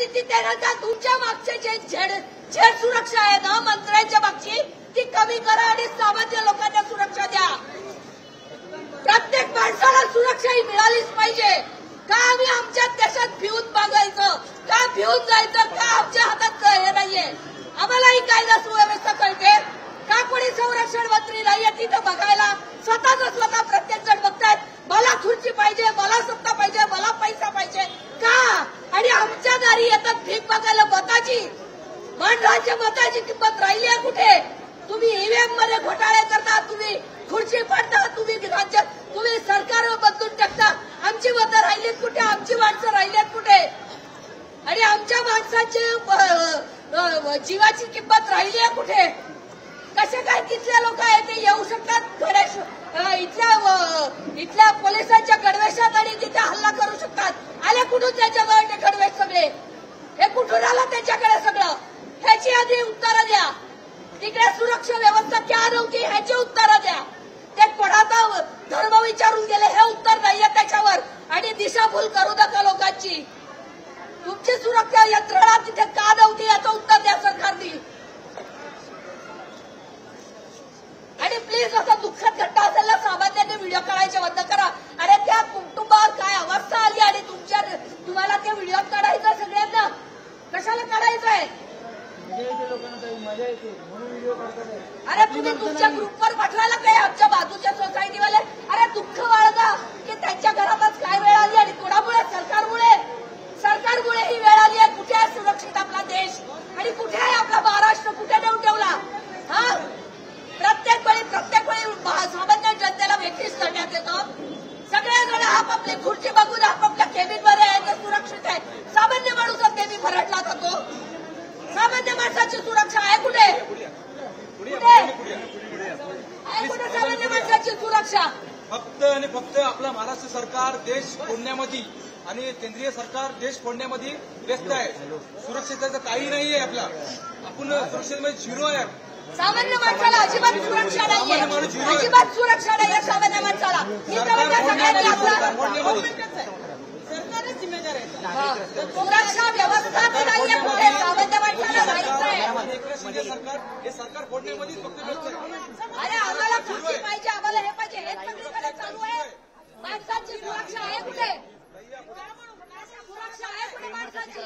परिस्थिती त्यानंतर तुमच्या मागचे जे झेड सुरक्षा आहे ना मंत्र्यांच्या मागची ती कमी करा आणि सामान्य लोकांना सुरक्षा द्या। प्रत्येक माणसाला सुरक्षा ही मिळालीच पाहिजे। का आम्ही आमच्या देशात भिवून बघायचं, का भिवून जायचं, का आमच्या हातात हे नाहीये? आम्हालाही कायदा सुव्यवस्था कळते का? कोणी संरक्षण मंत्री नाहीये तिथं बघायला? स्वतः प्रत्येक जण बघतायत मला खुर्ची पाहिजे, मला सत्ता पाहिजे, मला पैसा पाहिजे का? आणि आमच्या दारी येतात भीक बघायला मताची। पण राज्य मताची किंमत राहिली आहे कुठे? तुम्ही ईव्हीएम मध्ये घोटाळे करता, तुम्ही खुर्ची पाडता, तुम्ही राज्यात तुम्ही सरकार बदलून टाकता। आमची मतं राहिलीत कुठे? आमची माणसं राहिलीत कुठे? आणि आमच्या माणसाची जीवाची किंमत राहिली आहे कुठे? कसे काय तिथले लोक आहेत ते येऊ शकतात गणेश इथल्या पोलिसांच्या गणवेशात आणि तिथे हल्ला करू शकतात? आले कुठून त्याच्याजवळ ते गणवेश सगळे? हे कुठून आलं त्याच्याकडे सगळं? ह्याची आधी उत्तरं द्या। तिकडे सुरक्षा व्यवस्था क्या नव्हती ह्याची उत्तरं द्या। ते कोणाचा धर्म विचारून गेले हे उत्तर नाहीये त्याच्यावर। आणि दिशाभूल करू नका लोकांची। तुमची सुरक्षा यंत्रणा तिथे का नव्हती याचं उत्तर द्या सरकारने। आणि प्लीज असं दुःखद घटना असेल ना सामान्यांनी व्हिडिओ काढायचे बंद करा। अरे त्या कुटुंबावर काय अवस्था आली आणि तुम्हाला ते व्हिडिओ काढायचं सगळ्यांना कशाला काढायचंय? अरे तुम्ही तुमच्या ग्रुपवर पाठवायला काय आमच्या बाजूच्या सोसायटीवाले? अरे दुःख वाळगा की त्यांच्या घरातच काय वेळ आली आणि कोणामुळे? सरकारमुळे ही वेळ आली आहे। कुठे आहे सुरक्षित आपला देश आणि कुठे आहे आपला महाराष्ट्र? कुठे नेऊन ठेवला? हा प्रत्येक वेळी सामान्य जनतेला वेठीस करण्यात येतं। सगळेजण आपापली खुर्ची बघून आपापल्या केबिनमध्ये आहे सुरक्षित आहे। सामान्य माणूस केबिन भरडला जातो। सामान्य माणसाची सुरक्षा आहे कुठे? आहे कुठे सामान्य माणसाची सुरक्षा? फक्त आणि फक्त आपलं महाराष्ट्र सरकार देश फोडण्यामध्ये आणि केंद्रीय सरकार देश फोडण्यामध्ये व्यस्त आहे। सुरक्षेचं काही नाहीये आपला। आपण सुरक्षेमध्ये झिरो आहे। सामान्य माणसाला अजिबात सुरक्षा नाहीये, अजिबात सुरक्षा नाहीये सामान्य माणसाला। सरकारच जिम्मेदार आहे। सुरक्षा व्यवस्था नाहीये कुठे? सामान्य माणसाला शिंदे सरकार हे सरकार फोडण्यामध्ये फक्त व्यस्त आहे। अरे आम्हाला खुर्ची पाहिजे, आम्हाला हे पाहिजे, हे सगळीकडे चालू आहे। माणसाची सुरक्षा आहे कुठे? सुरक्षा आहे कुठे माणसाची?